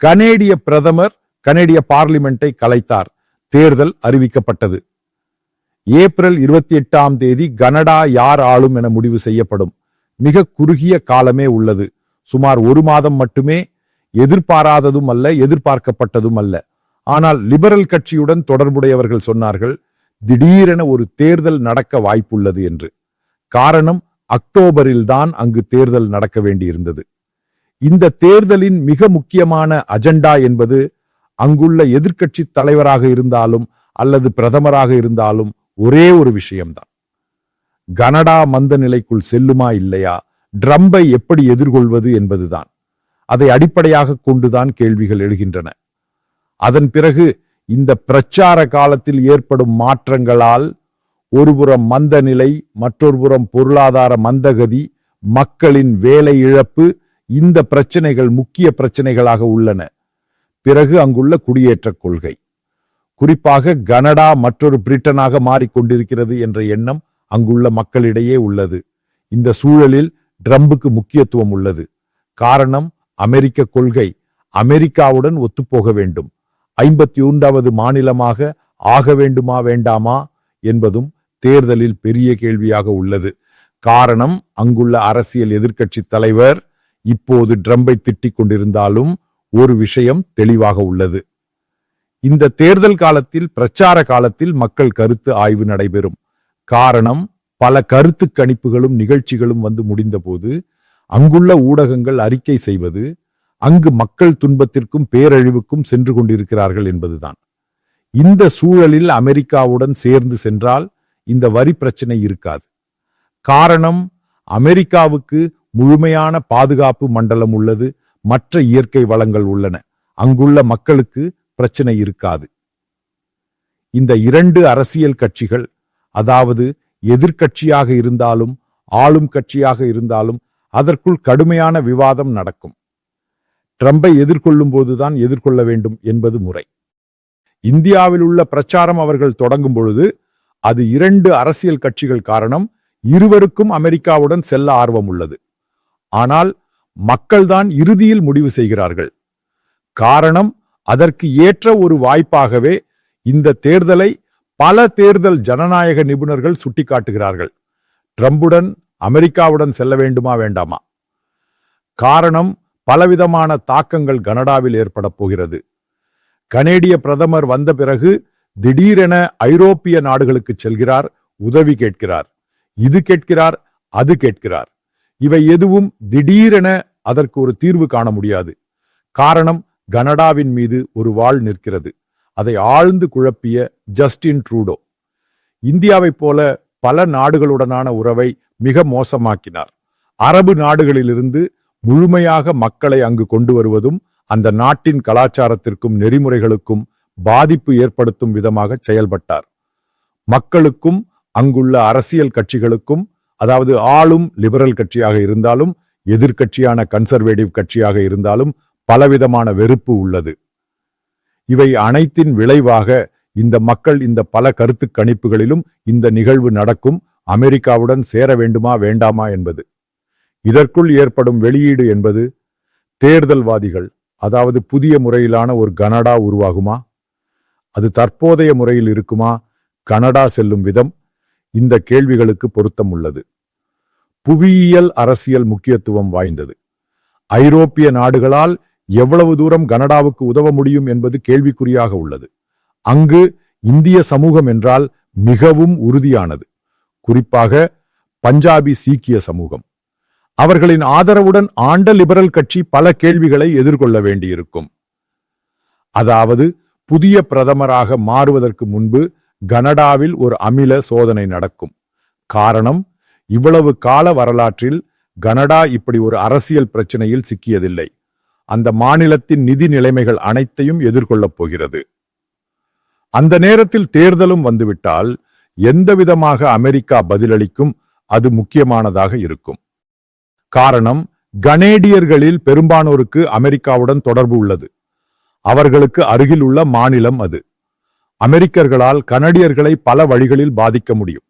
கனேடிய பிரதமர் கனேடிய பார்லிமெண்டை கலைத்தார். தேர்தல் அறிவிக்கப்பட்டது. ஏப்ரல் 28ஆம் தேதி கனடா யார் ஆளும் என முடிவு செய்யப்படும். மிக குறுகிய காலமே உள்ளது. சுமார் 1 மாதம் மட்டுமே. எதிர்பாராததும் அல்ல, எதிர்பார்க்கப்பட்டதும் அல்ல. ஆனால் லிபரல் கட்சியுடன் தொடர்புடையவர்கள் சொன்னார்கள், திடீரென ஒரு தேர்தல் நடக்க வாய்ப்புள்ளது என்று. காரணம், அக்டோபரில் தான் அங்கு தேர்தல் நடக்க வேண்டியிருந்தது. இந்த தேர்தலின் மிக முக்கியமான அஜெண்டா என்பது அங்குள்ள எதிர்க்கட்சி தலைவராக இருந்தாலும் அல்லது பிரதமராக இருந்தாலும் ஒரே ஒரு விஷயம்தான். கனடா மந்த நிலைக்குள் செல்லுமா இல்லையா, ட்ரம்பை எப்படி எதிர்கொள்வது என்பதுதான். அதை அடிப்படையாக கொண்டுதான் கேள்விகள் எழுகின்றன. அதன் பிறகு இந்த பிரச்சார காலத்தில் ஏற்படும் மாற்றங்களால் ஒருபுறம் மந்த நிலை, மற்றொரு புறம் பொருளாதார மந்தகதி, மக்களின் வேலை இழப்பு, இந்த பிரச்சனைகள் முக்கிய பிரச்சனைகளாக உள்ளன. பிறகு அங்குள்ள குடியேற்ற கொள்கை, குறிப்பாக கனடா மற்றொரு பிரிட்டனாக மாறிக்கொண்டிருக்கிறது என்ற எண்ணம் அங்குள்ள மக்களிடையே உள்ளது. இந்த சூழலில் ட்ரம்புக்கு முக்கியத்துவம் உள்ளது. காரணம், அமெரிக்க கொள்கை அமெரிக்காவுடன் ஒத்துப்போக வேண்டும். 51வது மாநிலமாக ஆக வேண்டுமா வேண்டாமா என்பதும் தேர்தலில் பெரிய கேள்வியாக உள்ளது. காரணம், அங்குள்ள அரசியல் எதிர்க்கட்சி தலைவர் இப்போது ட்ரம்பை திட்டிக் கொண்டிருந்தாலும் ஒரு விஷயம் தெளிவாக உள்ளது. இந்த தேர்தல் காலத்தில், பிரச்சார காலத்தில் மக்கள் கருத்து ஆய்வு நடைபெறும். காரணம், பல கருத்து கணிப்புகளும் நிகழ்ச்சிகளும் வந்து முடிந்த போது அங்குள்ள ஊடகங்கள் அறிக்கை செய்வது அங்கு மக்கள் துன்பத்திற்கும் பேரழிவுக்கும் சென்று கொண்டிருக்கிறார்கள் என்பதுதான். இந்த சூழலில் அமெரிக்காவுடன் சேர்ந்து சென்றால் இந்த வரி பிரச்சனை இருக்காது. காரணம், அமெரிக்காவுக்கு முழுமையான பாதுகாப்பு மண்டலம் உள்ளது, மற்ற இயற்கை வளங்கள் உள்ளன. அங்குள்ள மக்களுக்கு பிரச்சனை இருக்காது. இந்த 2 அரசியல் கட்சிகள், அதாவது எதிர்க்கட்சியாக இருந்தாலும் ஆளும் கட்சியாக இருந்தாலும், அதற்குள் கடுமையான விவாதம் நடக்கும். ட்ரம்பை எதிர்கொள்ளும் போதுதான் எதிர்கொள்ள வேண்டும் என்பது முறை. இந்தியாவில் உள்ள பிரச்சாரம் அவர்கள் தொடங்கும் பொழுது அது 2 அரசியல் கட்சிகள் காரணம், இருவருக்கும் அமெரிக்காவுடன் செல்ல ஆர்வம் உள்ளது. ஆனால் மக்கள்தான் இறுதியில் முடிவு செய்கிறார்கள். காரணம், அதற்கு ஏற்ற ஒரு வாய்ப்பாகவே இந்த தேர்தலை பல தேர்தல் ஜனநாயக நிபுணர்கள் சுட்டிக்காட்டுகிறார்கள். ட்ரம்புடன் அமெரிக்காவுடன் செல்ல வேண்டுமா வேண்டாமா? காரணம், பலவிதமான தாக்கங்கள் கனடாவில் ஏற்பட போகிறது. கனேடிய பிரதமர் வந்த பிறகு திடீரென ஐரோப்பிய நாடுகளுக்கு செல்கிறார், உதவி கேட்கிறார், இது கேட்கிறார், அது கேட்கிறார். இவை எதுவும் திடீரென அதற்கு ஒரு தீர்வு காண முடியாது. காரணம், கனடாவின் மீது ஒரு வாள் நிற்கிறது. அதை ஆழ்ந்து குழப்பிய ஜஸ்டின் ட்ரூடோ இந்தியாவைப் போல பல நாடுகளுடனான உறவை மிக மோசமாக்கினார். அரபு நாடுகளிலிருந்து முழுமையாக மக்களை அங்கு கொண்டு வருவதும் அந்த நாட்டின் கலாச்சாரத்திற்கும் நெறிமுறைகளுக்கும் பாதிப்பு ஏற்படுத்தும் விதமாக செயல்பட்டார். மக்களுக்கும் அங்குள்ள அரசியல் கட்சிகளுக்கும், அதாவது ஆளும் லிபரல் கட்சியாக இருந்தாலும் எதிர்க்கட்சியான கன்சர்வேட்டிவ் கட்சியாக இருந்தாலும் பலவிதமான வெறுப்பு உள்ளது. இவை அனைத்தின் விளைவாக இந்த மக்கள் இந்த பல கருத்து கணிப்புகளிலும் இந்த நிகழ்வு நடக்கும், அமெரிக்காவுடன் சேர வேண்டுமா வேண்டாமா என்பது. இதற்குள் ஏற்படும் வெளியீடு என்பது தேர்தல்வாதிகள், அதாவது புதிய முறையிலான ஒரு கனடா உருவாகுமா, அது தற்போதைய முறையில் இருக்குமா, கனடா செல்லும் விதம், இந்த கேள்விகளுக்கு பொருத்தம் உள்ளது. புவியியல் அரசியல் முக்கியத்துவம் வாய்ந்தது. ஐரோப்பிய நாடுகளால் எவ்வளவு தூரம் கனடாவுக்கு உதவ முடியும் என்பது கேள்விக்குறியாக உள்ளது. அங்கு இந்திய சமூகம் என்றால் மிகவும் உறுதியானது. குறிப்பாக பஞ்சாபி சீக்கிய சமூகம். அவர்களின் ஆதரவுடன் ஆண்ட லிபரல் கட்சி பல கேள்விகளை எதிர்கொள்ள வேண்டியிருக்கும். அதாவது, புதிய பிரதமராக மாறுவதற்கு முன்பு கனடாவில் ஒரு அமில சோதனை நடக்கும். காரணம், இவ்வளவு கால வரலாற்றில் கனடா இப்படி ஒரு அரசியல் பிரச்சனையில் சிக்கியதில்லை. அந்த மாநிலத்தின் நிதி நிலைமைகள் அனைத்தையும் எதிர்கொள்ளப் போகிறது. அந்த நேரத்தில் தேர்தலும் வந்துவிட்டால் எந்த விதமாக அமெரிக்கா பதிலளிக்கும், அது முக்கியமானதாக இருக்கும். காரணம், கனேடியர்களில் பெரும்பானோருக்கு அமெரிக்காவுடன் தொடர்பு உள்ளது. அவர்களுக்கு அருகில் உள்ள மாநிலம் அது. அமெரிக்கர்களால் கனடியர்களை பல வழிகளில் பாதிக்க முடியும்.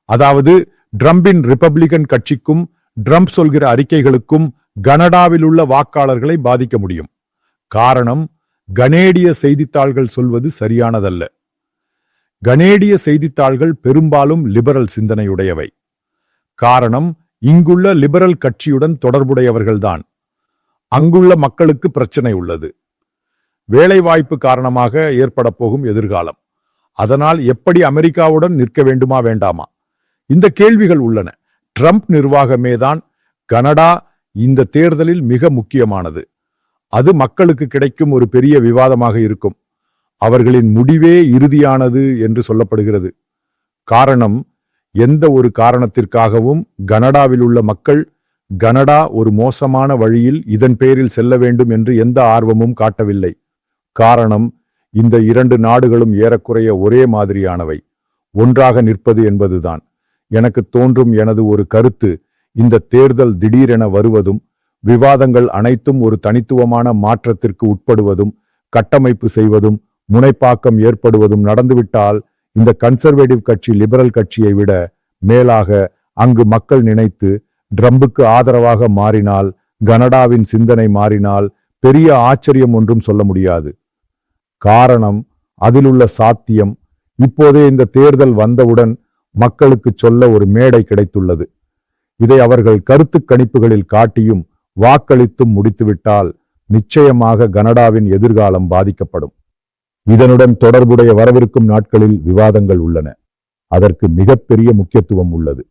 அதாவது, ட்ரம்பின் ரிபப்ளிகன் கட்சிக்கும் ட்ரம்ப் சொல்கிற அறிக்கைகளுக்கும் கனடாவில் உள்ள வாக்காளர்களை பாதிக்க முடியும். காரணம், கனேடிய செய்தித்தாள்கள் சொல்வது சரியானதல்ல. கனேடிய செய்தித்தாள்கள் பெரும்பாலும் லிபரல் சிந்தனையுடையவை. காரணம், இங்குள்ள லிபரல் கட்சியுடன் தொடர்புடையவர்கள்தான். அங்குள்ள மக்களுக்கு பிரச்சனை உள்ளது. வேலைவாய்ப்பு காரணமாக ஏற்பட போகும் எதிர்காலம். அதனால் எப்படி அமெரிக்காவுடன் நிற்க வேண்டுமா வேண்டாமா? இந்த கேள்விகள் உள்ளன. ட்ரம்ப் நிர்வாகமேதான் கனடா இந்த தேர்தலில் மிக முக்கியமானது. அது மக்களுக்கு கிடைக்கும் ஒரு பெரிய விவாதமாக இருக்கும். அவர்களின் முடிவே இறுதியானது என்று சொல்லப்படுகிறது. காரணம், எந்த ஒரு காரணத்திற்காகவும் கனடாவில் உள்ள மக்கள் கனடா ஒரு மோசமான வழியில் இதன் பேரில் செல்ல வேண்டும் என்று எந்த ஆர்வமும் காட்டவில்லை. காரணம், இந்த இரண்டு நாடுகளும் ஏறக்குறைய ஒரே மாதிரியானவை. ஒன்றாக நிற்பது என்பதுதான் எனக்கு தோன்றும் எனது ஒரு கருத்து. இந்த தேர்தல் திடீரென வருவதும், விவாதங்கள் அனைத்தும் ஒரு தனித்துவமான மாற்றத்திற்கு உட்படுவதும், கட்டமைப்பு செய்வதும், முனைப்பாக்கம் ஏற்படுவதும் நடந்துவிட்டால், இந்த கன்சர்வேட்டிவ் கட்சி லிபரல் கட்சியை விட மேலாக அங்கு மக்கள் நினைத்து ட்ரம்புக்கு ஆதரவாக மாறினால், கனடாவின் சிந்தனை மாறினால் பெரிய ஆச்சரியம் ஒன்றும் சொல்ல முடியாது. காரணம், அதிலுள்ள சாத்தியம் இப்போதே இந்த தேர்தல் வந்தவுடன் மக்களுக்கு சொல்ல ஒரு மேடை கிடைத்துள்ளது. இதை அவர்கள் கருத்து கணிப்புகளில் காட்டியும் வாக்களித்தும் முடித்துவிட்டால் நிச்சயமாக கனடாவின் எதிர்காலம் பாதிக்கப்படும். இதனுடன் தொடர்புடைய வரவிருக்கும் நாட்களில் விவாதங்கள் உள்ளன. அதற்கு மிகப்பெரிய முக்கியத்துவம் உள்ளது.